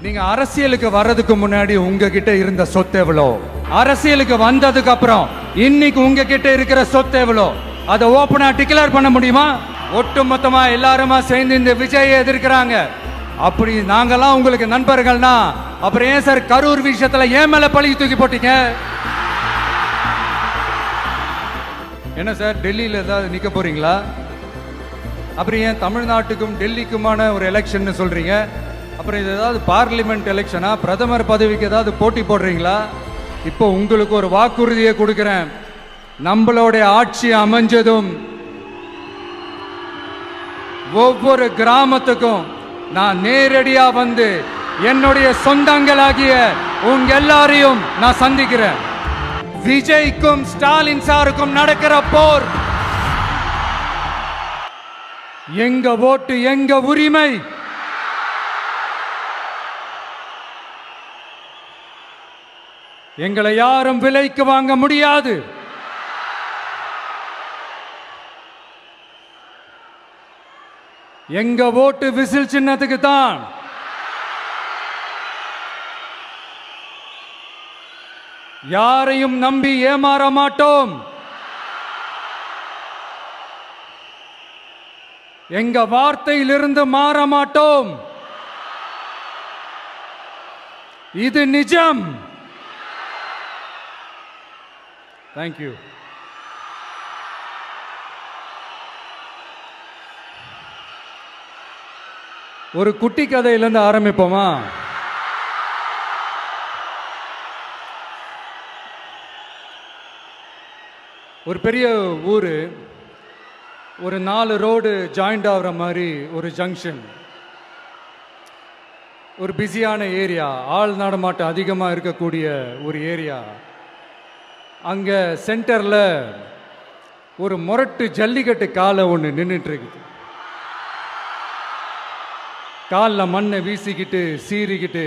நீங்க அரசியலுக்கு வர்றதுக்கு முன்னாடி உங்ககிட்ட இருந்த சொத்து எவ்வளோ, அரசியலுக்கு வந்ததுக்கு அப்புறம் இன்னைக்கு உங்ககிட்ட இருக்கிற சொத்து எவ்வளோ, அதை ஓப்பனா டிக்ளேர் பண்ண முடியுமா? ஒட்டுமொத்தமா எல்லாருமா சேர்ந்து இந்த விஜயை எதிர்க்கிறாங்க. அப்படி நாங்கெல்லாம் உங்களுக்கு நண்பர்கள்னா அப்புறம் ஏன் சார் கரூர் விஷயத்துல ஏன் மேல பழி தூக்கி போட்டீங்க? என்ன சார் டெல்லியில ஏதாவது நிக்க போறீங்களா? அப்புறம் ஏன் தமிழ்நாட்டுக்கும் டெல்லிக்குமான ஒரு எலெக்ஷன் சொல்றீங்க? அப்புறம் இது ஏதாவது பார்லிமெண்ட் எலெக்ஷனா, பிரதமர் பதவிக்கு ஏதாவது போட்டி போடுறீங்களா? இப்போ உங்களுக்கு ஒரு வாக்குறுதியை கொடுக்கிறேன். நம்மளுடைய ஆட்சி அமைஞ்சதும் ஒவ்வொரு கிராமத்துக்கும் நான் நேரடியா வந்து என்னுடைய சொந்தங்களாகிய உங்க எல்லாரையும் நான் சந்திக்கிறேன். விஜய்க்கும் ஸ்டாலின் சாருக்கும் நடக்கிற போர், எங்க ஓட்டு எங்க உரிமை. எங்களை யாரும் விலைக்கு வாங்க முடியாது. எங்க ஓட்டு விசில் சின்னத்துக்கு தான். யாரையும் நம்பி ஏமாற மாட்டோம். எங்க வார்த்தையிலிருந்து மாற மாட்டோம். இது நிஜம். தேங்க்யூ. ஒரு குட்டி கதையிலிருந்து ஆரம்பிப்போமா? ஒரு பெரிய ஊரு, ஒரு 4 ரோடு ஜாயிண்ட் ஆகிற மாதிரி ஒரு ஜங்ஷன், ஒரு பிஸியான ஏரியா, ஆள் நடமாட்டம் அதிகமாக இருக்கக்கூடிய ஒரு ஏரியா. அங்கே சென்டரில் ஒரு முரட்டு ஜல்லிக்கட்டு காலை ஒன்று நின்றுட்டு இருக்குது. காலில் மண்ணை வீசிக்கிட்டு சீறிக்கிட்டு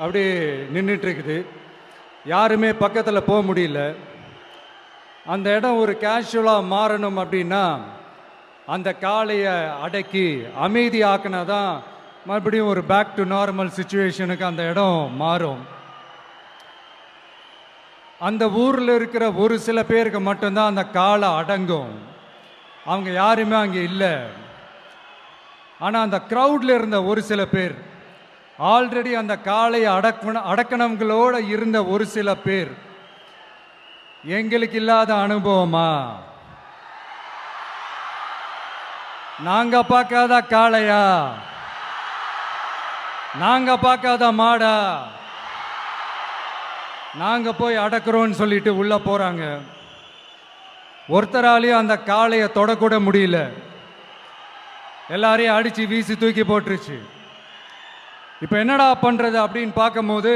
அப்படியே நின்றுட்டு இருக்குது. யாருமே பக்கத்தில் போக முடியல. அந்த இடம் ஒரு கேஷுவலாக மாறணும் அப்படின்னா அந்த காளையை அடக்கி அமைதி ஆக்கினா தான் மறுபடியும் ஒரு பேக் டு நார்மல் சுச்சுவேஷனுக்கு அந்த இடம் மாறும். அந்த ஊரில் இருக்கிற ஒரு சில பேருக்கு மட்டும்தான் அந்த காளை அடங்கும். அவங்க யாருமே அங்கே இல்லை. ஆனால் அந்த க்ரௌடில் இருந்த ஒரு சில பேர், ஆல்ரெடி அந்த காளையை அடக்கணங்களோடு இருந்த ஒரு சில பேர், எங்களுக்கு இல்லாத அனுபவமா? நாங்க பார்க்காத காளையா, நாங்க பார்க்காத மாடா, நாங்க போய் அடக்குறோம்னு சொல்லிட்டு உள்ள போறாங்க. ஒருத்தராலையும் அந்த காளையை தொடக்கூட முடியல. எல்லாரையும் அடிச்சு வீசி தூக்கி போட்டுருச்சு. இப்ப என்னடா பண்றது அப்படின்னு பார்க்கும்போது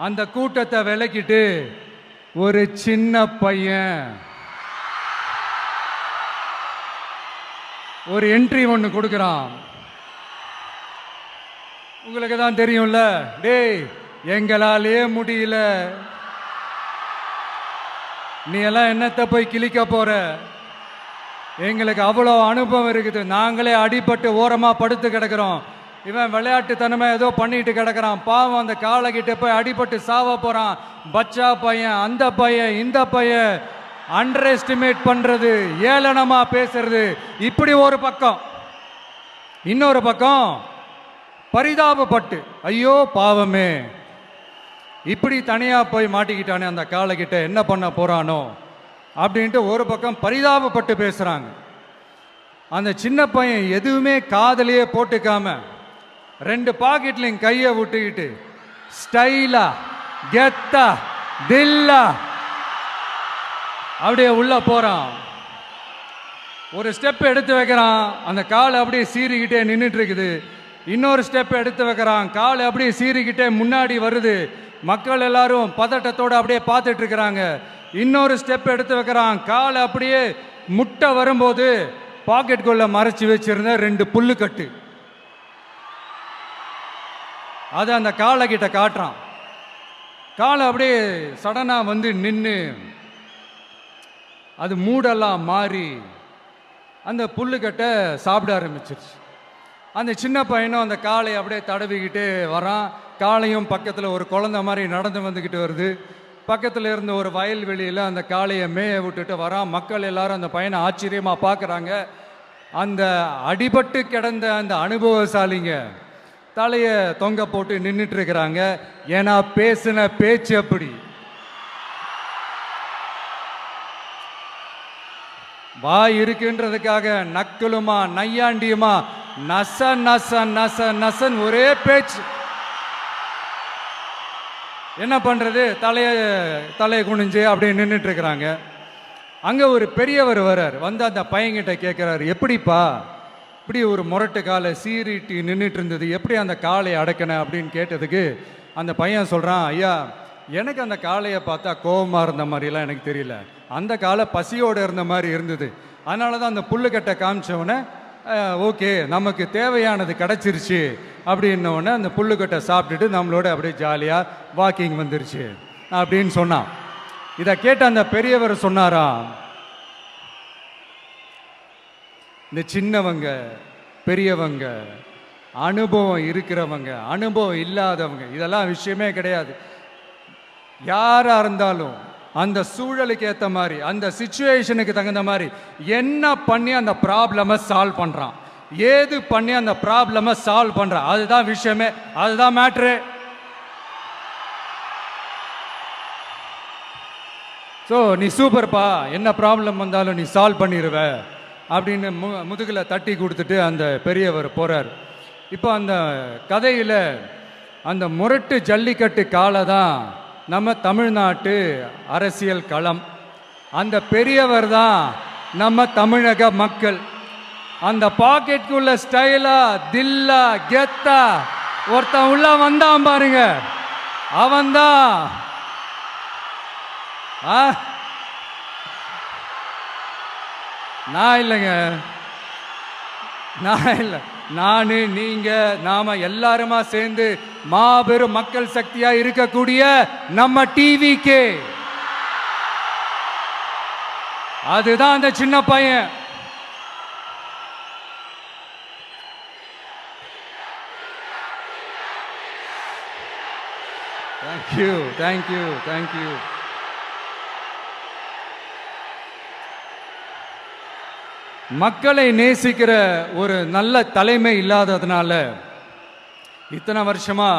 அந்த கூட்டத்தை விலக்கிட்டு ஒரு சின்ன பையன் ஒரு என்ட்ரி ஒன்று கொடுக்குறான். உங்களுக்கு தான் தெரியும்ல, டேய் எங்களாலே முடியல, நீ எல்லாம் என்னத்தை போய் கிழிக்க போற, எங்களுக்கு அவ்வளோ அனுபவம் இருக்குது, நாங்களே அடிபட்டு ஓரமா படுத்து கிடக்கிறோம், இவன் விளையாட்டுத்தனமா ஏதோ பண்ணிட்டு கிடக்கிறான், பாவம் அந்த காளைகிட்ட போய் அடிபட்டு சாவ போறான், பச்சா பையன், அந்த பையன், இந்த பையன், அண்டர் எஸ்டிமேட் பண்றது, ஏளனமா பேசுறது, இப்படி ஒரு பக்கம். இன்னொரு பக்கம் பரிதாபப்பட்டு ஐயோ பாவமே, இப்படி தனியா போய் மாட்டிக்கிட்டானே அந்த காளைகிட்ட, என்ன பண்ண போறானோ அப்படின்ட்டு ஒரு பக்கம் பரிதாபப்பட்டு பேசுறாங்க. அந்த சின்ன பையன் எதுவுமே காதலையே போட்டுக்காம 2 பாக்கெட்லையும் கையை விட்டுக்கிட்டு ஸ்டைலா கெத்தா தில்லா அப்படியே உள்ள போறான். ஒரு ஸ்டெப் எடுத்து வைக்கிறான், அந்த காலை அப்படியே சீறிக்கிட்டே நின்றுட்டு இருக்குது. இன்னொரு ஸ்டெப் எடுத்து வைக்கிறான், காலை அப்படியே சீறிக்கிட்டே முன்னாடி வருது. மக்கள் எல்லாரும் பதட்டத்தோடு அப்படியே பார்த்துட்டு இருக்கிறாங்க. இன்னொரு ஸ்டெப் எடுத்து வைக்கிறான், காலை அப்படியே முட்டை வரும்போது பாக்கெட்டுக்குள்ள மறைச்சு வச்சிருந்த 2 புல்லுக்கட்டு அதை அந்த காளை கிட்ட காட்டுறான். காலை அப்படியே சடனா வந்து நின்று அது மூடெல்லாம் மாறி அந்த புல்லுக்கட்டை சாப்பிட ஆரம்பிச்சிருச்சு. அந்த சின்ன பையனும் அந்த காளையை அப்படியே தடவிக்கிட்டு வரான். காளையும் பக்கத்தில் ஒரு குழந்தை மாதிரி நடந்து வந்துக்கிட்டு வருது. பக்கத்தில் இருந்த ஒரு வயல்வெளியில் அந்த காளையை மேய விட்டுட்டு வரான். மக்கள் எல்லாரும் அந்த பையனை ஆச்சரியமாக பார்க்குறாங்க. அந்த அடிபட்டு கிடந்த அந்த அனுபவசாலிங்க தலையை தொங்க போட்டு நின்றுட்டு இருக்கிறாங்க. ஏன்னா பேசின பேச்சு அப்படி. வாய் இருக்குன்றதுக்காக நக்கலுமா நையாண்டியுமா நச நச நச நசன் ஒரே பேச்சு. என்ன பண்றது, தலையை குனிஞ்சு அப்படியே நின்றுட்டு இருக்கிறாங்க. அங்க ஒரு பெரியவர் வர்றார். வந்து அந்த பையன்கிட்ட கேட்கிறாரு, எப்படிப்பா இப்படி ஒரு முரட்டு காலை சீறிட்டு நின்றுட்டு இருந்தது, எப்படி அந்த காளையை அடக்கின அப்படின்னு கேட்டதுக்கு அந்த பையன் சொல்றான், ஐயா எனக்கு அந்த காளையை பார்த்தா கோபமாக இருந்த மாதிரிலாம் எனக்கு தெரியல, அந்த காலை பசியோடு இருந்த மாதிரி இருந்தது. அதனால தான் அந்த புல்லுக்கட்டை காமிச்சவொடனே ஓகே நமக்கு தேவையானது கிடச்சிருச்சு அப்படின்னோடனே அந்த புல்லுக்கட்டை சாப்பிட்டுட்டு நம்மளோட அப்படியே ஜாலியாக வாக்கிங் வந்துருச்சு அப்படின்னு சொன்னான். இதை கேட்ட அந்த பெரியவர் சொன்னாராம், இந்த சின்னவங்க பெரியவங்க அனுபவம் இருக்கிறவங்க அனுபவம் இல்லாதவங்க இதெல்லாம் விஷயமே கிடையாது. யாரா இருந்தாலும் அந்த சூழலுக்கு ஏற்ற மாதிரி அந்த சிச்சுவேஷனுக்கு தகுந்த மாதிரி என்ன பண்ணி அந்த ப்ராப்ளமை சால்வ் பண்றான், ஏது பண்ணி அந்த ப்ராப்ளமை சால்வ் பண்றான், அதுதான் விஷயமே, அதுதான் மேட்ரு. ஸோ நீ சூப்பர்ப்பா, என்ன ப்ராப்ளம் வந்தாலும் நீ சால்வ் பண்ணிடுவ அப்படின்னு முதுகில் தட்டி கொடுத்துட்டு அந்த பெரியவர் போறார். இப்போ அந்த கதையில் அந்த முரட்டு ஜல்லிக்கட்டு காலை தான் நம்ம தமிழ்நாட்டு அரசியல் களம். அந்த பெரியவர் தான் நம்ம தமிழக மக்கள். அந்த பாக்கெட்டுக்குள்ள ஸ்டைலா தில்லா கெத்தா ஒருத்தன் உள்ள வந்தான் பாருங்க, அவன்தான் நான் இல்லைங்க, நான் இல்லை, நானு நீங்க நாம எல்லாருமா சேர்ந்து மாபெரும் மக்கள் சக்தியா இருக்கக்கூடிய நம்ம டிவிக்கு, அதுதான் அந்த சின்ன பையன். Thank you thank you thank you. மக்களை நேசிக்கிற ஒரு நல்ல தலைமை இல்லாததுனால இத்தனை வருஷமா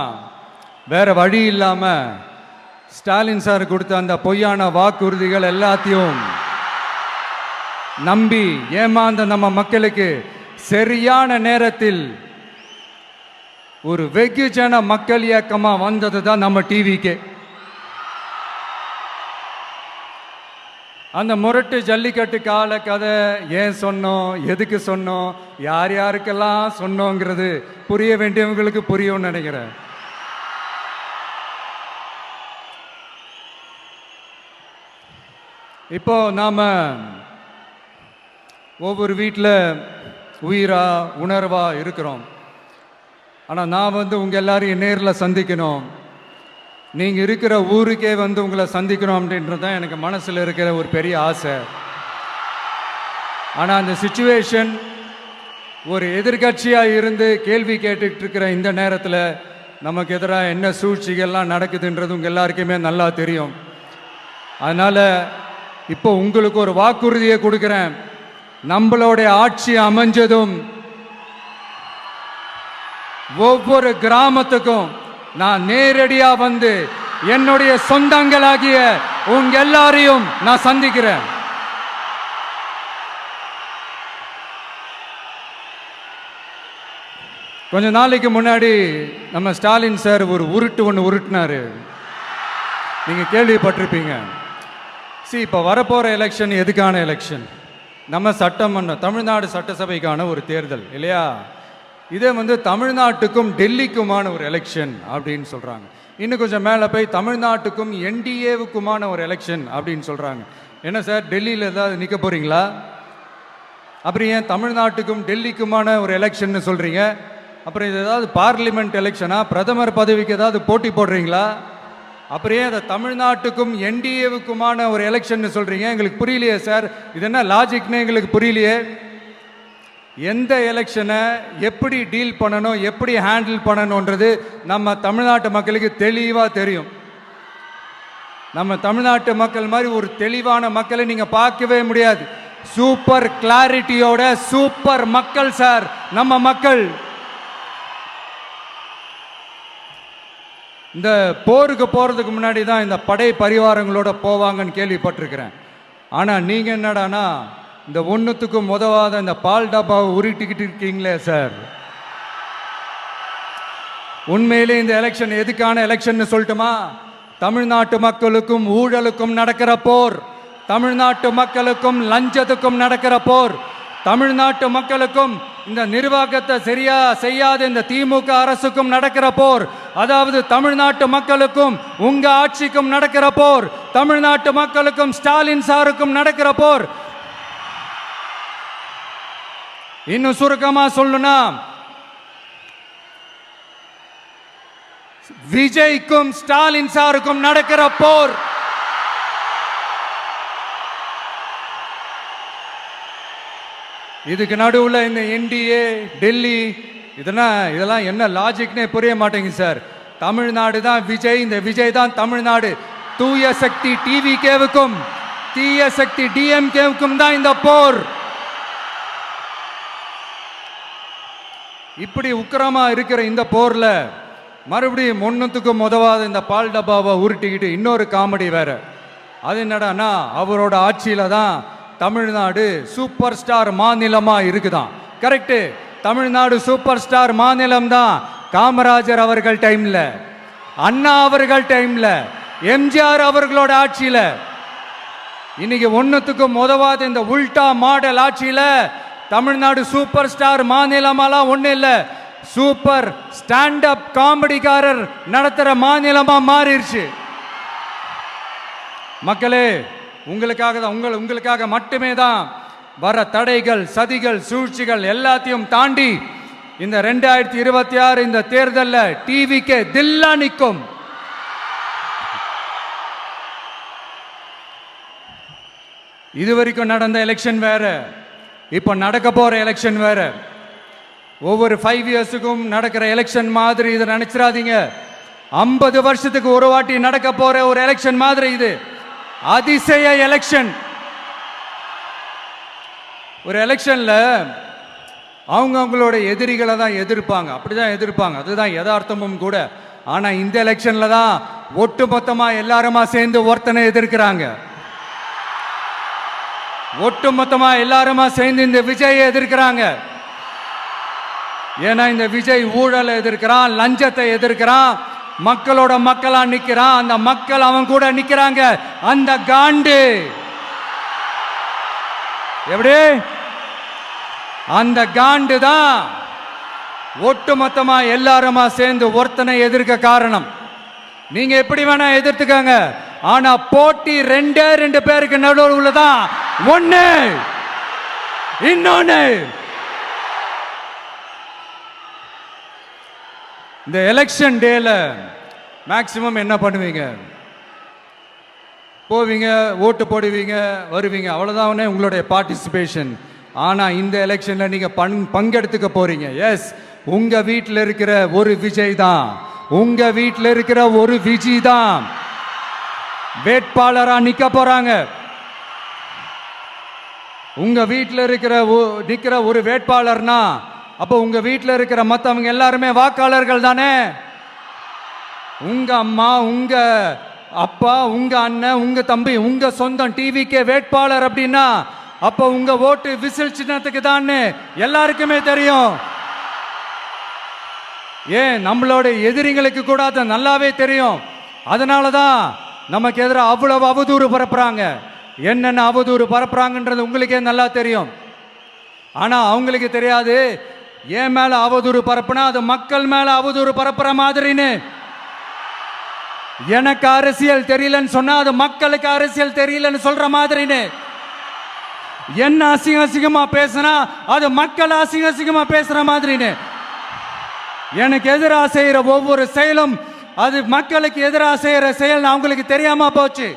வேற வழி இல்லாம ஸ்டாலின் சார் கொடுத்த அந்த பொய்யான வாக்குறுதிகள் எல்லாத்தையும் நம்பி ஏமாந்த நம்ம மக்களுக்கு சரியான நேரத்தில் ஒரு வெகுஜன மக்கள் இயக்கமா வந்தது தான் நம்ம டிவிக்கு. அந்த முரட்டு ஜல்லிக்கட்டு கால கதை ஏன் சொன்னோம், எதுக்கு சொன்னோம், யார் யாருக்கெல்லாம் சொன்னோங்கிறது புரிய வேண்டியவங்களுக்கு புரியும்னு நினைக்கிறேன். இப்போ நாம ஒவ்வொரு வீட்டில் உயிரா உணர்வா இருக்கிறோம். ஆனால் நான் உங்க எல்லாரையும் நேரில் சந்திக்கணும், நீங்கள் இருக்கிற ஊருக்கே உங்களை சந்திக்கணும் அப்படின்றது தான் எனக்கு மனசில் இருக்கிற ஒரு பெரிய ஆசை. ஆனால் அந்த சிச்சுவேஷன் ஒரு எதிர்கட்சியாக இருந்து கேள்வி கேட்டுட்டு இருக்கிற இந்த நேரத்தில் நமக்கு எதிராக என்ன சூழ்ச்சிகள்லாம் நடக்குதுன்றது உங்கள் எல்லாருக்குமே நல்லா தெரியும். அதனால் இப்போ உங்களுக்கு ஒரு வாக்குறுதியை கொடுக்குறேன், நம்மளுடைய ஆட்சி அமைஞ்சதும் ஒவ்வொரு கிராமத்துக்கும் நான் நேரடியா வந்து என்னுடைய சொந்தங்களாகிய உங்க எல்லாரையும் நான் சந்திக்கிறேன். கொஞ்ச நாளைக்கு முன்னாடி நம்ம ஸ்டாலின் சார் ஒரு உருட்டு ஒன்று உருட்டினாரு, நீங்க கேள்விப்பட்டிருப்பீங்க. இப்போ வரப்போற எலெக்ஷன் எதுக்கான எலெக்ஷன்? நம்ம சட்டமன்றம் தமிழ்நாடு சட்டசபைக்கான ஒரு தேர்தல் இல்லையா? இதே தமிழ்நாட்டுக்கும் டெல்லிக்குமான ஒரு எலெக்ஷன் அப்படின்னு சொல்றாங்க. இன்னும் கொஞ்சம் மேலே போய் தமிழ்நாட்டுக்கும் என்டிஏவுக்குமான ஒரு எலெக்ஷன் அப்படின்னு சொல்றாங்க. என்ன சார், டெல்லியில் ஏதாவது நிற்க போறீங்களா? அப்புறம் ஏன் தமிழ்நாட்டுக்கும் டெல்லிக்குமான ஒரு எலெக்ஷன் சொல்றீங்க? அப்புறம் இது ஏதாவது பார்லிமெண்ட் எலெக்ஷனா, பிரதமர் பதவிக்கு ஏதாவது போட்டி போடுறீங்களா? அப்புறம் ஏன் அதை தமிழ்நாட்டுக்கும் என்டிஏவுக்குமான ஒரு எலெக்ஷன் சொல்றீங்க? எங்களுக்கு புரியலையே சார், இது என்ன லாஜிக்னு எங்களுக்கு புரியலையே. எந்த எலெக்ஷனை எப்படி டீல் பண்ணணும், எப்படி ஹேண்டில் பண்ணணுன்றது நம்ம தமிழ்நாட்டு மக்களுக்கு தெளிவாக தெரியும். நம்ம தமிழ்நாட்டு மக்கள் மாதிரி ஒரு தெளிவான மக்களை நீங்க பார்க்கவே முடியாது. சூப்பர் கிளாரிட்டியோட சூப்பர் மக்கள் சார் நம்ம மக்கள். இந்த போருக்கு போறதுக்கு முன்னாடி தான் இந்த படை பரிவாரங்களோட போவாங்கன்னு கேள்விப்பட்டிருக்கிறேன். ஆனா நீங்க என்னடானா இந்த ஒன்றுத்துக்கும் உதவாத இந்த பால் டப்பாவை உருட்டிக்கிட்டு இருக்கீங்களே சார். உண்மையிலே இந்த எலெக்ஷன் எதுக்கான எலெக்ஷன் சொல்லட்டுமா? தமிழ்நாட்டு மக்களுக்கும் ஊழலுக்கும் நடக்கிற போர், தமிழ்நாட்டு மக்களுக்கும் லஞ்சத்துக்கும் நடக்கிற போர், தமிழ்நாட்டு மக்களுக்கும் இந்த நிர்வாகத்தை சரியா செய்யாத இந்த திமுக அரசுக்கும் நடக்கிற போர், அதாவது தமிழ்நாட்டு மக்களுக்கும் உங்க ஆட்சிக்கும் நடக்கிற போர், தமிழ்நாட்டு மக்களுக்கும் ஸ்டாலின் சாருக்கும் நடக்கிற போர். இன்னும் சுருக்கமா சொல்லணும்னா விஜய்க்கும் ஸ்டாலின் சாருக்கும் நடக்கிற போர். இதுக்கு நடுவுல இந்த என்டிஏ டெல்லி இதெல்லாம் என்ன லாஜிக்னே புரிய மாட்டேங்குது சார். தமிழ்நாடு தான் விஜய், இந்த விஜய் தான் தமிழ்நாடு. தூய சக்தி டிவிகேவுக்கும் தீய சக்தி டிஎம்கேவுக்கும் தான் இந்த போர். இப்படி உக்கிரமா இருக்கிற இந்த போர்ல மறுபடியும் ஒன்றுத்துக்கும் உதவாத இந்த பால் டப்பாவை உருட்டிக்கிட்டு இன்னொரு காமெடி வேற. அது என்னடானா அவரோட ஆட்சியில தான் தமிழ்நாடு சூப்பர் ஸ்டார் மாநிலமா இருக்குதான். கரெக்டு, தமிழ்நாடு சூப்பர் ஸ்டார் மாநிலம் தான். காமராஜர் அவர்கள் டைம்ல, அண்ணா அவர்கள் டைம்ல, எம்ஜிஆர் அவர்களோட ஆட்சியில. இன்னைக்கு ஒன்றுத்துக்கும் உதவாத இந்த உல்டா மாடல் ஆட்சியில தமிழ்நாடு சூப்பர் ஸ்டார் மாநிலமாலாம் ஒண்ணு இல்ல, சூப்பர் ஸ்டாண்ட் அப் காமெடிக்காரர் நடத்துற மாநிலமா மாறிடுச்சு. மக்களே, உங்களுக்காக மட்டுமே தான் வர தடைகள், சதிகள், சூழ்ச்சிகள் எல்லாத்தையும் தாண்டி இந்த 2026 இந்த தேர்தலில் டிவிக்கு தில்லா நிற்கும். இதுவரைக்கும் நடந்த எலெக்ஷன் வேற, இப்ப நடக்க போற எலெக்ஷன் வேற. ஒவ்வொரு 5 இயர்ஸுக்கும் நடக்கிற எலெக்ஷன் மாதிரி இதை நினைச்சிடாதீங்க. 50 வருஷத்துக்கு ஒரு வாட்டி நடக்க போற ஒரு எலெக்ஷன் மாதிரி இது. அதிசய எலெக்ஷன். ஒரு எலெக்ஷன்ல அவங்களோட எதிரிகளை தான் எதிர்ப்பாங்க, அப்படிதான் எதிர்ப்பாங்க, அதுதான் யதார்த்தமும் கூட. ஆனா இந்த எலெக்ஷன்ல தான் ஒட்டுமொத்தமா எல்லாருமா சேர்ந்து ஒருத்தனை எதிர்க்கிறாங்க. ஒட்டுமொத்தமா எல்லாருமா சேர்ந்து இந்த விஜயை எதிர்க்கிறாங்க. ஏன்னா இந்த விஜய் ஊழலை எதிர்க்கிறான், லஞ்சத்தை எதிர்க்கிறான், மக்களோட மக்களா நிக்கிறான். அந்த மக்கள் அவன் கூட நிக்கிறாங்க. அந்த காண்டு எப்படி? அந்த காண்டு தான் ஒட்டுமொத்தமா எல்லாருமா சேர்ந்து ஒருத்தனை எதிர்க்க காரணம். நீங்க எப்படி வேணா எதிர்த்துக்கங்க, ஆனா போட்டி 2 பேருக்கு நடுவில் உள்ளதான். ஒண்ணு இன்னொன்னு. இந்த எலெக்ஷன் டேல மேக்சிமம் என்ன பண்ணுவீங்க? போவீங்க, ஓட்டு போடுவீங்க, வருவீங்க, அவ்வளவுதான் உங்களுடைய பார்ட்டிசிபேஷன். ஆனா இந்த எலெக்ஷன்ல நீங்க பங்கெடுத்துக்க போறீங்க. எஸ், உங்க வீட்டில் இருக்கிற ஒரு விஜய் தான், உங்க வீட்டில் இருக்கிற ஒரு விஜய் தான் வேட்பாளரா நிக்க போறாங்க. உங்க வீட்டில் நிக்கிற ஒரு வேட்பாளர்னா அப்போ உங்க வீட்டில் இருக்கிற மற்றவங்க எல்லாருமே வாக்காளர்கள் தானே. உங்க அம்மா, உங்க அப்பா, உங்க அண்ணன், உங்க தம்பி, உங்க சொந்தம் டிவிக்கே வேட்பாளர் அப்படின்னா அப்போ உங்க ஓட்டு விசில் சின்னத்துக்கு தான் எல்லாருக்குமே தெரியும். ஏன், நம்மளோட எதிரிங்களுக்கு கூட அது நல்லாவே தெரியும். அதனாலதான் நமக்கு எதிராக அவ்வளவு அவதூறு பரப்புறாங்க. என்னென்ன அவதூறு பரப்புறாங்கன்றது உங்களுக்கே நல்லா தெரியும். ஆனா அவங்களுக்கு தெரியாது, ஏன் மேல அவதூறு பரப்புனா அது மக்கள் மேல அவதூறு பரப்புற மாதிரின்னு. எனக்கு அரசியல் தெரியலன்னு சொன்னா அது மக்களுக்கு அரசியல் தெரியலன்னு சொல்ற மாதிரின்னு. என்ன அசிங்கமா பேசினா அது மக்கள் அசிங்கமா பேசுற மாதிரின்னு. எனக்கு எதிராக செய்யற ஒவ்வொரு செயலும் அது மக்களுக்கு எதிராக செய்யற செயல் அவங்களுக்கு தெரியாம போச்சு.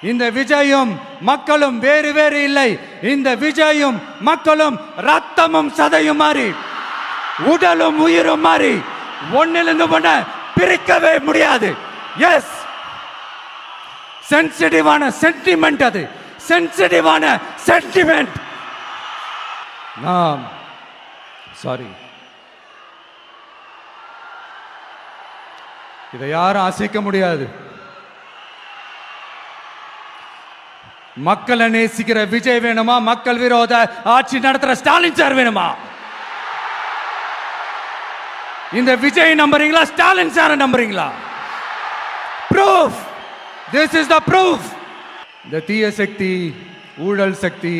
இந்த விஜயும் மக்களும் வேறு வேறு இல்லை. இந்த விஜயும் மக்களும் ரத்தமும் சதையும் மாறி உடலும் உயிரும் மாறி ஒன்னிலிருந்து ஒண்ண பிரிக்கவே முடியாது. எஸ், சென்சிட்டிவான சென்டிமெண்ட், அது சென்சிட்டிவான சென்டிமெண்ட். நாம் சாரி, இதை யாரும் அசைக்க முடியாது. மக்களை நேசிக்கிற விஜய் வேணுமா, மக்கள் விரோத ஆட்சி நடத்துற ஸ்டாலின் சார் வேணுமா? இந்த விஜய் நம்புறீங்களா, ஸ்டாலின் சார் நம்புறீங்களா? Proof, this is the proof. இந்த தீய சக்தி, ஊழல் சக்தி,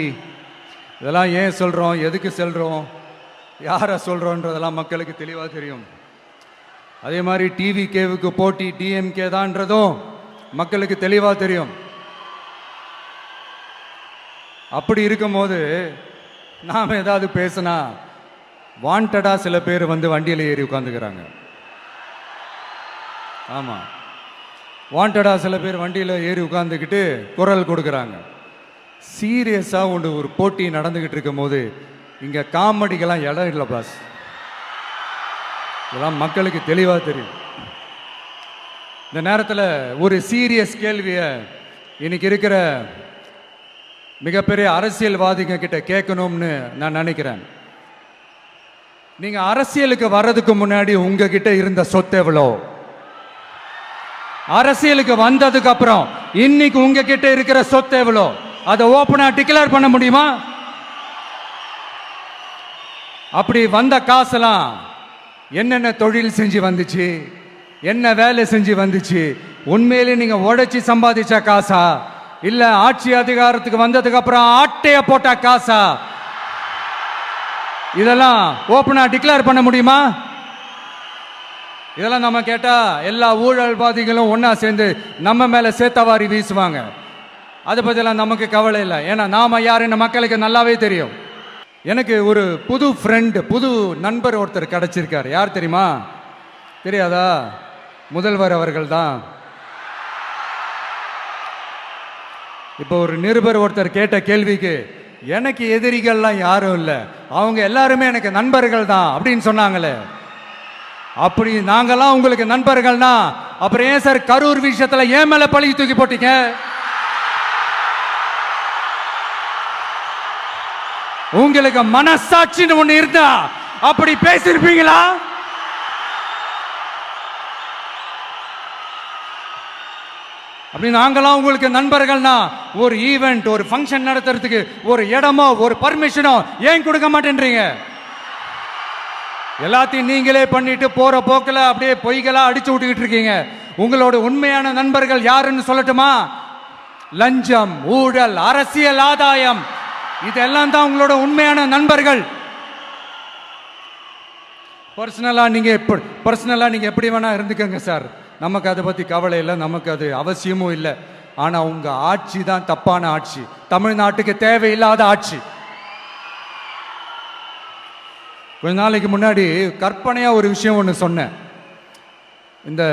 இதெல்லாம் ஏன் சொல்றோம், எதுக்கு சொல்றோம், யாரை சொல்றோன்றதெல்லாம் மக்களுக்கு தெளிவாக தெரியும். அதே மாதிரி டிவி கேவுக்கு போட்டி டிஎம்கே தான்றதும் மக்களுக்கு தெளிவாக தெரியும். அப்படி இருக்கும்போது நாம் ஏதாவது பேசினா வாண்டடா சில பேர் வந்து வண்டியில் ஏறி உட்காந்துக்கிறாங்க. ஆமாம், வாண்டடா சில பேர் வண்டியில் ஏறி உட்காந்துக்கிட்டு குரல் கொடுக்குறாங்க. சீரியஸாக ஒரு போட்டி நடந்துக்கிட்டு இருக்கும் போது இங்கே காமெடிக்கெல்லாம் இடம் இல்லை பாஸ். இதெல்லாம் மக்களுக்கு தெளிவாக தெரியும். இந்த நேரத்தில் ஒரு சீரியஸ் கேள்வியை இன்னைக்கு இருக்கிற மிகப்பெரிய அரசியல்வாதிங்க கிட்ட கேட்கணும்னு நான் நினைக்கிறேன். நீங்க அரசியலுக்கு வர்றதுக்கு முன்னாடி உங்ககிட்ட இருந்த சொத்து எவ்வளோ? அரசியலுக்கு வந்ததுக்கு அப்புறம் இன்னைக்கு உங்ககிட்ட இருக்கிற சொத்து எவ்வளோ? அதை ஓப்பனா டிக்ளேர் பண்ண முடியுமா? அப்படி வந்த காசெல்லாம் என்னென்ன தொழில் செஞ்சு வந்துச்சு, என்ன வேலை செஞ்சு வந்துச்சு? உண்மையிலே நீங்க உழைச்சி சம்பாதிச்ச காசா, இல்ல ஆட்சி அதிகாரத்துக்கு வந்ததுக்கு அப்புறம் ஆட்டைய போட்ட காசா? இதெல்லாம் ஓப்பனா டிக்ளேர் பண்ண முடியுமா? இதெல்லாம் நம்ம கேட்டா எல்லா ஊழல்வாதிகளும் ஒன்னா சேர்ந்து நம்ம மேல சேத்தவாரி வீசுவாங்க. அதை பத்திலாம் நமக்கு கவலை இல்லை. ஏன்னா நாம யாருன்னு மக்களுக்கு நல்லாவே தெரியும். எனக்கு ஒரு புது ஃப்ரெண்ட், புது நண்பர் ஒருத்தர் கிடைச்சிருக்கார். யார் தெரியுமா? தெரியாதா? முதல்வர் அவர்கள் தான். இப்போ ஒரு நிருபர் ஒருத்தர் கேட்ட கேள்விக்கு எனக்கு எதிரிகள்லாம் யாரும் இல்லை, அவங்க எல்லாருமே எனக்கு நண்பர்கள் தான் அப்படின்னு சொன்னாங்களே. அப்படி நாங்கெல்லாம் உங்களுக்கு நண்பர்கள்னா அப்புறம் ஏன் சார் கரூர் விஷயத்துல ஏன் மேல பழி தூக்கி போட்டீங்க? உங்களுக்கு மனசாட்சின்னு ஒண்ணு இருந்தா அப்படி பேசிருப்பீங்களா? அப்படி நாங்களாம் உங்களுக்கு நண்பர்கள்னா ஒரு ஈவெண்ட், ஒரு ஃபங்க்ஷன் நடத்துறதுக்கு ஒரு இடமோ ஒரு பர்மிஷனோ ஏன் கொடுக்க மாட்டேன்றீங்க? எல்லாத்தையும் நீங்களே பண்ணிட்டு போற போக்கில் அப்படியே பொய்களா அடிச்சு விட்டுக்கிட்டு இருக்கீங்க. உங்களோட உண்மையான நண்பர்கள் யாருன்னு சொல்லட்டுமா? லஞ்சம், ஊழல், அரசியல் ஆதாயம், இதெல்லாம் தான் உங்களோட உண்மையான நண்பர்கள். பர்சனலா நீங்க எப்படி வேணா இருந்துக்கங்க சார், நமக்கு அதை பத்தி கவலை இல்லை, நமக்கு அது அவசியமும் இல்லை. ஆனா உங்க ஆட்சி தான் தப்பான ஆட்சி, தமிழ்நாட்டுக்கு தேவையில்லாத ஆட்சி. கொஞ்ச நாளைக்கு முன்னாடி கற்பனையா ஒரு விஷயம் ஒன்று சொன்னேன். இந்த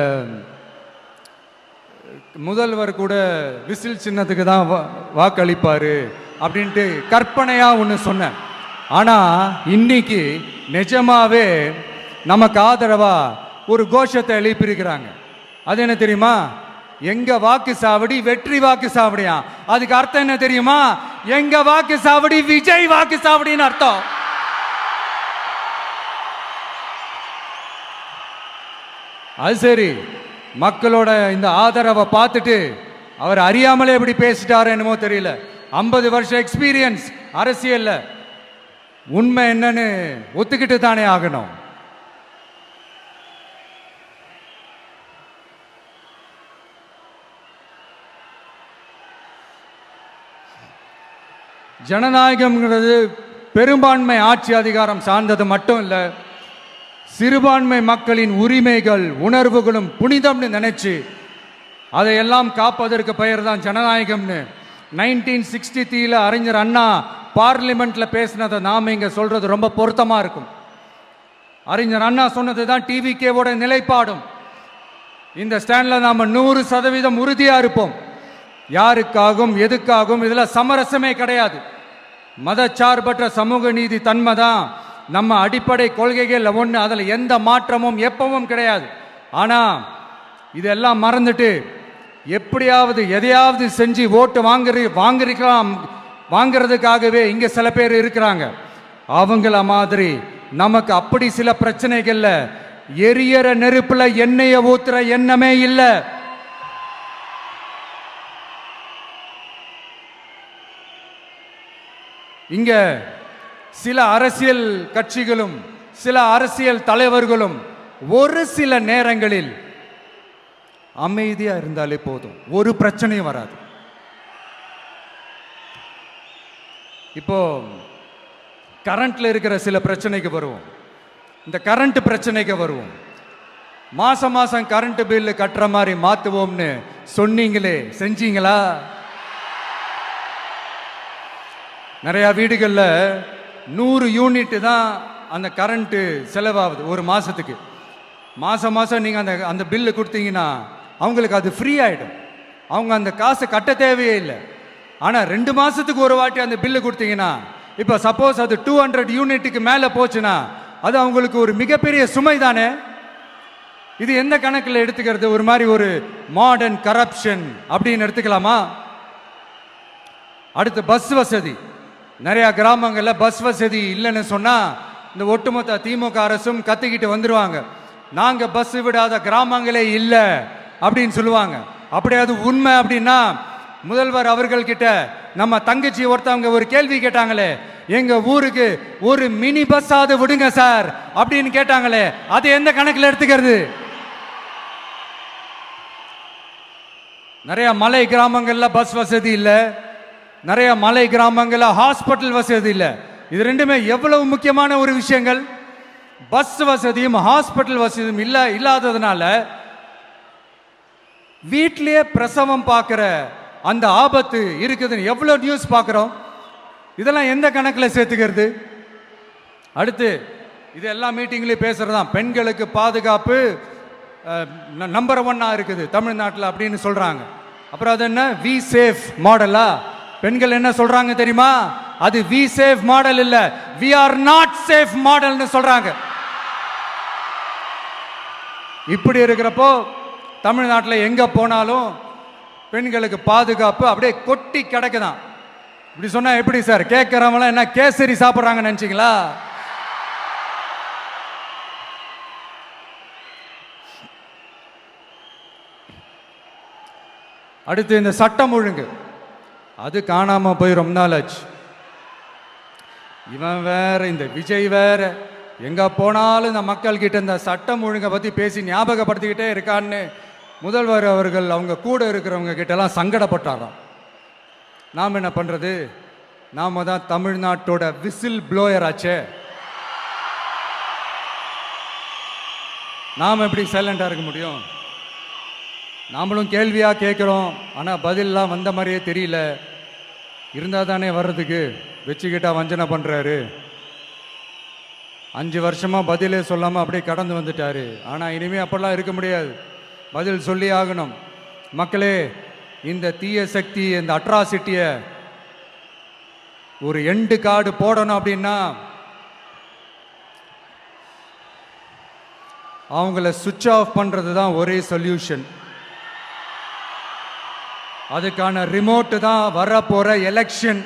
முதல்வர் கூட விசில் சின்னத்துக்கு தான் வாக்களிப்பாரு அப்படின்ட்டு கற்பனையா ஒன்று சொன்னேன். ஆனா இன்னைக்கு நிஜமாவே நமக்கு ஆதரவா ஒரு கோஷத்தை எழுப்பியிருக்கிறாங்க. அது என்ன தெரியுமா? எங்க வாக்கு சாவடி வெற்றி வாக்கு சாவடியா. அதுக்கு அர்த்தம் என்ன தெரியுமா? எங்க வாக்கு சாவடி விஜய் வாக்கு சாவடின்னு அர்த்தம். அது சரி, மக்களோட இந்த ஆதரவை பார்த்துட்டு அவர் அறியாமலே எப்படி பேசிட்டாரு என்னமோ தெரியல. 50 வருஷம் எக்ஸ்பீரியன்ஸ் அரசியல்ல, உண்மை என்னன்னு ஒத்துக்கிட்டு தானே ஆகணும். ஜனநாயகம்ங்கிறது பெரும்பான்மை ஆட்சி அதிகாரம் சார்ந்தது மட்டும் இல்லை, சிறுபான்மை மக்களின் உரிமைகள் உணர்வுகளும் புனிதம்னு நினைச்சு அதையெல்லாம் காப்பதற்கு பெயர் தான் ஜனநாயகம்னு 1963 அறிஞர் அண்ணா பார்லிமெண்ட்ல பேசினதை நாம இங்க சொல்றது ரொம்ப பொருத்தமா இருக்கும். அறிஞர் அண்ணா சொன்னது தான் டிவிகேவோட நிலைப்பாடும். இந்த ஸ்டாண்ட்ல நாம 100% உறுதியா இருப்போம். யாருக்காகவும் எதுக்காகவும் இதில் சமரசமே கிடையாது. மதச்சார்பற்ற சமூக நீதி தன்மை தான் நம்ம அடிப்படை கொள்கைகள் ஒன்று. அதில் எந்த மாற்றமும் எப்பவும் கிடையாது. ஆனால் இதெல்லாம் மறந்துட்டு எப்படியாவது எதையாவது செஞ்சு ஓட்டு வாங்குறதுக்காகவே இங்கே சில பேர் இருக்கிறாங்க. அவங்கள மாதிரி நமக்கு அப்படி சில பிரச்சனைகள்ல எரியற நெருப்புல எண்ணெயை ஊத்துற எண்ணமே இல்லை. இங்க சில அரசியல் கட்சிகளும் சில அரசியல் தலைவர்களும் ஒரு சில நேரங்களில் அமைதியா இருந்தாலே போதும், ஒரு பிரச்சனையும் வராது. இப்போ கரண்ட்ல இருக்கிற சில பிரச்சனைக்கு வருவோம். இந்த கரண்ட் பிரச்சனைக்கு வருவோம். மாசம் மாசம் கரண்ட் பில்லு கட்டுற மாதிரி மாத்துவோம்னு சொன்னீங்களே, செஞ்சீங்களா? நிறைய வீடுகளில் 100 யூனிட் தான் அந்த கரண்ட்டு செலவாகுது ஒரு மாசத்துக்கு. மாசம் மாசம் நீங்கள் அந்த பில்லு கொடுத்தீங்கன்னா அவங்களுக்கு அது ஃப்ரீ ஆகிடும். அவங்க அந்த காசு கட்ட தேவையே இல்லை. ஆனால் 2 மாசத்துக்கு ஒரு வாட்டி அந்த பில்லு கொடுத்தீங்கன்னா, இப்போ சப்போஸ் அது 200 யூனிட்டுக்கு மேலே போச்சுன்னா அது அவங்களுக்கு ஒரு மிகப்பெரிய சுமை தானே. இது எந்த கணக்கில் எடுத்துக்கிறது? ஒரு மாதிரி ஒரு மாடர்ன் கரப்ஷன் அப்படின்னு எடுத்துக்கலாமா? அடுத்து பஸ் வசதி. நிறைய கிராமங்களில் பஸ் வசதி இல்லைன்னு சொன்னால் இந்த ஒட்டுமொத்த திமுக அரசும் கத்திக்கிட்டு வந்துடுவாங்க. நாங்கள் பஸ் விடாத கிராமங்களே இல்லை அப்படின்னு சொல்லுவாங்க. அப்படியே அது உண்மை அப்படின்னா முதல்வர் அவர்கள் கிட்ட நம்ம தங்கச்சி ஒருத்தவங்க ஒரு கேள்வி கேட்டாங்களே, எங்க ஊருக்கு ஒரு மினி பஸ் ஆவது விடுங்க சார் அப்படின்னு கேட்டாங்களே, அது எந்த கணக்கில் எடுத்துக்கிறது? நிறைய மலை கிராமங்கள்ல பஸ் வசதி இல்லை, நிறைய மலை கிராமங்கள்ல ஹாஸ்பிட்டல் வசதி இல்லை. இது ரெண்டுமே எவ்வளவு முக்கியமான ஒரு விஷயங்கள். பஸ் வசதியும் ஹாஸ்பிட்டல் வசதியும் இல்லாததுனால வீட்டிலேயே பிரசவம் பார்க்கிற அந்த ஆபத்து இருக்குதுன்னு எவ்வளவு நியூஸ் பார்க்கிறோம். இதெல்லாம் எந்த கணக்கில் சேர்த்துக்கிறது? அடுத்து இது எல்லா மீட்டிங்லையும் பேசுறதுதான், பெண்களுக்கு பாதுகாப்பு நம்பர் 1 இருக்குது தமிழ்நாட்டில் அப்படின்னு சொல்றாங்க. அப்புறம் அது என்ன, வி சேஃப் மாடலா? பெண்கள் என்ன சொல்றாங்க தெரியுமா? அது வி சேஃப் மாடல் இல்ல, வி ஆர் நாட் சேஃப் மாடல்னு சொல்றாங்க. இப்படி இருக்கிறப்போ தமிழ்நாட்டில் எங்க போனாலும் பெண்களுக்கு பாதுகாப்பு அப்படியே கொட்டி கிடக்குதான். இப்படி சொன்னா எப்படி சார்? கேட்கறவங்களாம் என்ன கேசரி சாப்பிட்றாங்கன்னு நினைச்சீங்களா? அடுத்து இந்த சட்டம் ஒழுங்கு, அது காணாம போய் ரொம்ப நாள் ஆச்சு. இவன் வேற, இந்த விஜய் வேற, எங்க போனாலும் இந்த மக்கள் கிட்ட இந்த சட்டம் ஒழுங்கை பத்தி பேசி ஞாபகப்படுத்திக்கிட்டே இருக்கான்னு முதல்வர் அவர்கள் அவங்க கூட இருக்கிறவங்க கிட்டலாம் சங்கடப்பட்டாராம். நாம் என்ன பண்றது? நாம தான் தமிழ்நாட்டோட விசில் ப்ளோயர் ஆச்சே. நாம் எப்படி சைலண்டா இருக்க முடியும்? நாமளும் கேள்வியா கேட்குறோம், ஆனால் பதிலெலாம் வந்த மாதிரியே தெரியல. இருந்தால் தானே வர்றதுக்கு, வச்சுக்கிட்டா வஞ்சனை பண்ணுறாரு. 5 வருஷமா பதிலே சொல்லாமல் அப்படியே கடந்து வந்துட்டாரு. ஆனால் இனிமேல் அப்பெல்லாம் இருக்க முடியாது, பதில் சொல்லி ஆகணும். மக்களே, இந்த தீய சக்தி, இந்த அட்ராசிட்டியை ஒரு எண்டு கார்டு போடணும் அப்படின்னா அவங்கள சுவிட்ச் ஆஃப் பண்ணுறது தான் ஒரே சொல்யூஷன். அதுக்கான ரிமோட்டு தான் வரப்போற எலெக்ஷன்.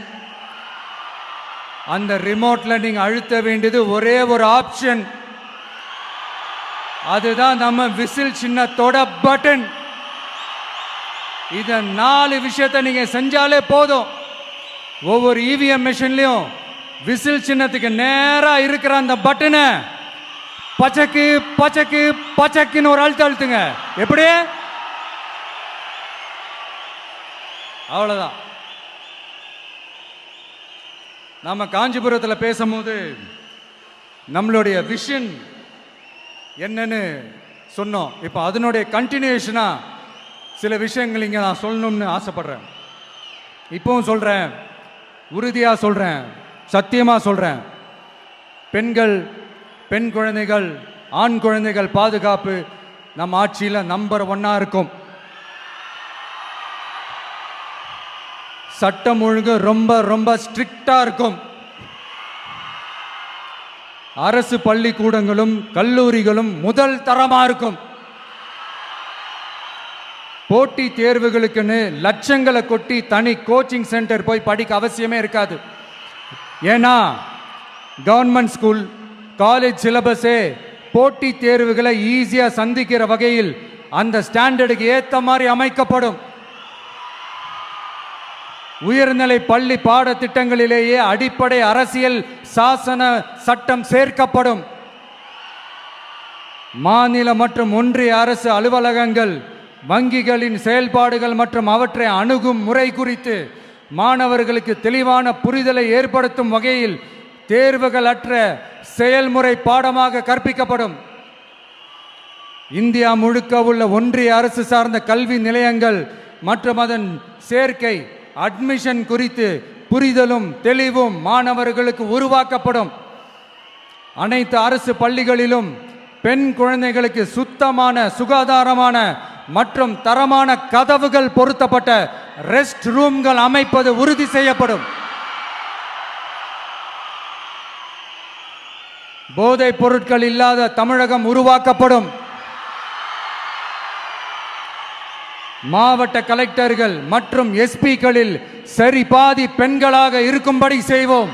அந்த ரிமோட்ல நீங்க அழுத்த வேண்டியது ஒரே ஒரு ஆப்ஷன், அதுதான் நம்ம விசில் சின்னத்தோட பட்டன். இத 4 விஷயத்தை நீங்க செஞ்சாலே போதும். ஒவ்வொரு இவிஎம் மிஷின்லயும் விசில் சின்னத்துக்கு நேரா இருக்கிற அந்த பட்டனை பச்சக்கு பச்சக்கு பச்சக்குன்னு ஒரு அழுத்துங்க. எப்படி? அவ்வளவுதான். நாம காஞ்சிபுரத்தில் பேசும்போது நம்மளுடைய விஷன் என்னன்னு சொன்னோம். இப்போ அதனுடைய கண்டினியூஷனா சில விஷயங்கள் இங்கே நான் சொல்லணும்னு ஆசைப்படுறேன். இப்பவும் சொல்றேன், உறுதியாக சொல்றேன், சத்தியமா சொல்றேன். பெண்கள், பெண் குழந்தைகள், ஆண் குழந்தைகள் பாதுகாப்பு நம்ம ஆட்சியில் நம்பர் 1 இருக்கும். சட்டம் ஒழுங்கு ரொம்ப ரொம்ப ஸ்ட்ரிக்டா இருக்கும். அரசு பள்ளிக்கூடங்களும் கல்லூரிகளும் முதல் தரமா இருக்கும். போட்டி தேர்வுகளுக்குன்னு லட்சங்களை கொட்டி தனி கோச்சிங் சென்டர் போய் படிக்க அவசியமே இருக்காது. ஏன்னா கவர்மெண்ட் ஸ்கூல் காலேஜ் சிலபஸே போட்டி தேர்வுகளை ஈஸியா சந்திக்கிற வகையில் அந்த ஸ்டாண்டர்டுக்கு ஏத்த மாதிரி அமைக்கப்படும். உயர்நிலை பள்ளி பாடத்திட்டங்களிலேயே அடிப்படை அரசியல் சாசன சட்டம் சேர்க்கப்படும். மாநில மற்றும் ஒன்றிய அரசு அலுவலகங்கள் வங்கிகளின் செயல்பாடுகள் மற்றும் அவற்றை அணுகும் முறை குறித்து மாணவர்களுக்கு தெளிவான புரிதலை ஏற்படுத்தும் வகையில் தேர்வுகள் அற்ற செயல்முறை பாடமாக கற்பிக்கப்படும். இந்தியா முழுக்க உள்ள ஒன்றிய அரசு சார்ந்த கல்வி நிலையங்கள் மற்றும் அதன் சேர்க்கை அட்மிஷன் குறித்து புரிதலும் தெளிவும் மாணவர்களுக்கு உருவாக்கப்படும். அனைத்து அரசு பள்ளிகளிலும் பெண் குழந்தைகளுக்கு சுத்தமான சுகாதாரமான மற்றும் தரமான கதவுகள் பொருத்தப்பட்ட ரெஸ்ட் ரூம்கள் அமைப்பது உறுதி செய்யப்படும். போதைப் பொருட்கள் இல்லாத தமிழகம் உருவாக்கப்படும். மாவட்ட கலெக்டர்கள் மற்றும் எஸ்பிக்களில் சரி பாதி பெண்களாக இருக்கும்படி செய்வோம்.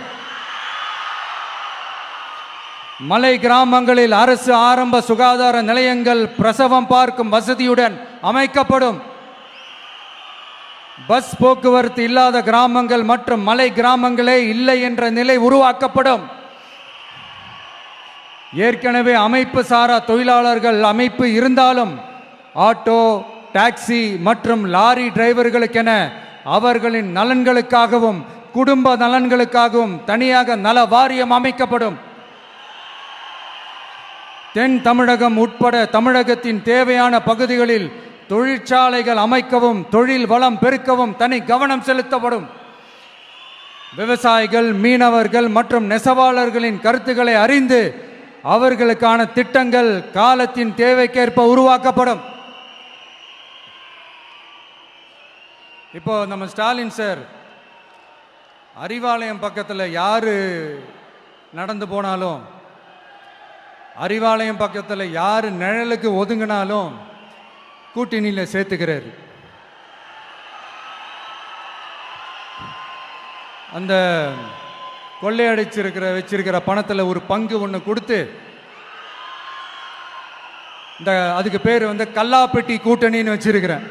மலை கிராமங்களில் அரசு ஆரம்ப சுகாதார நிலையங்கள் பிரசவம் பார்க்கும் வசதியுடன் அமைக்கப்படும். பஸ் போக்குவரத்து இல்லாத கிராமங்கள் மற்றும் மலை கிராமங்களே இல்லை என்ற நிலை உருவாக்கப்படும். ஏற்கனவே அமைப்பு சாரா தொழிலாளர்கள் அமைப்பு இருந்தாலும் ஆட்டோ டாக்ஸி மற்றும் லாரி டிரைவர்களுக்கென அவர்களின் நலன்களுக்காகவும் குடும்ப நலன்களுக்காகவும் தனியாக நல வாரியம் அமைக்கப்படும். தென் தமிழகம் உட்பட தமிழகத்தின் தேவையான பகுதிகளில் தொழிற்சாலைகள் அமைக்கவும் தொழில் வளம் பெருக்கவும் தனி கவனம் செலுத்தப்படும். விவசாயிகள் மீனவர்கள் மற்றும் நெசவாளர்களின் கருத்துக்களை அறிந்து அவர்களுக்கான திட்டங்கள் காலத்தின் தேவைக்கேற்ப உருவாக்கப்படும். இப்போ நம்ம ஸ்டாலின் சார் அறிவாலயம் பக்கத்தில் யாரு நடந்து போனாலும் அறிவாலயம் பக்கத்தில் யாரு நிழலுக்கு ஒதுங்கினாலும் கூட்டணியில் சேர்த்துக்கிறார். அந்த கொள்ளையடிச்சிருக்கிற வச்சிருக்கிற பணத்தில் ஒரு பங்கு ஒன்று கொடுத்து இந்த அதுக்கு பேர் கல்லாப்பெட்டி கூட்டணின்னு வச்சிருக்கிறேன்.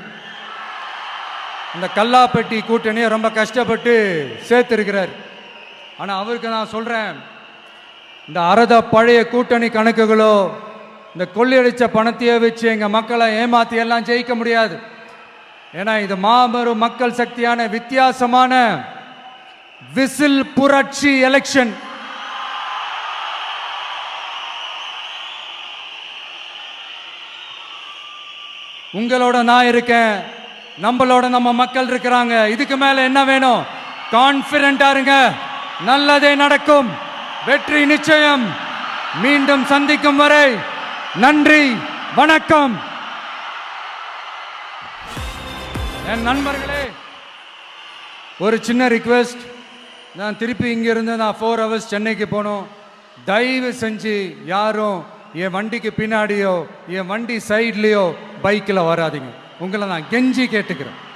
அந்த கல்லாப்பெட்டி கூட்டணியை ரொம்ப கஷ்டப்பட்டு சேர்த்திருக்கிறார். ஆனால் அவருக்கு நான் சொல்கிறேன், இந்த அறத பழைய கூட்டணி கணக்குகளோ இந்த கொள்ளையடிச்ச பணத்தையே வச்சு எங்கள் மக்களை ஏமாற்றி எல்லாம் ஜெயிக்க முடியாது. ஏன்னா இது மாபெரும் மக்கள் சக்தியான வித்தியாசமான விசில் புரட்சி எலெக்ஷன். உங்களோட நான் இருக்கேன், நம்மளோட நம்ம மக்கள் இருக்கிறாங்க. இதுக்கு மேல என்ன வேணும்? கான்பிடென்டா இருங்க, நல்லதே நடக்கும், வெற்றி நிச்சயம். மீண்டும் சந்திக்கும் வரை நன்றி, வணக்கம். என் நண்பர்களே, ஒரு சின்ன ரிக்வெஸ்ட். நான் திருப்பி இங்கிருந்து நான் 4 hours சென்னைக்கு போகணும். தயவு செஞ்சு யாரும் என் வண்டிக்கு பின்னாடியோ என் வண்டி சைட்லேயோ பைக்கில் வராதிங்க. உங்களை நான் கெஞ்சி கேட்டுக்கிறேன்.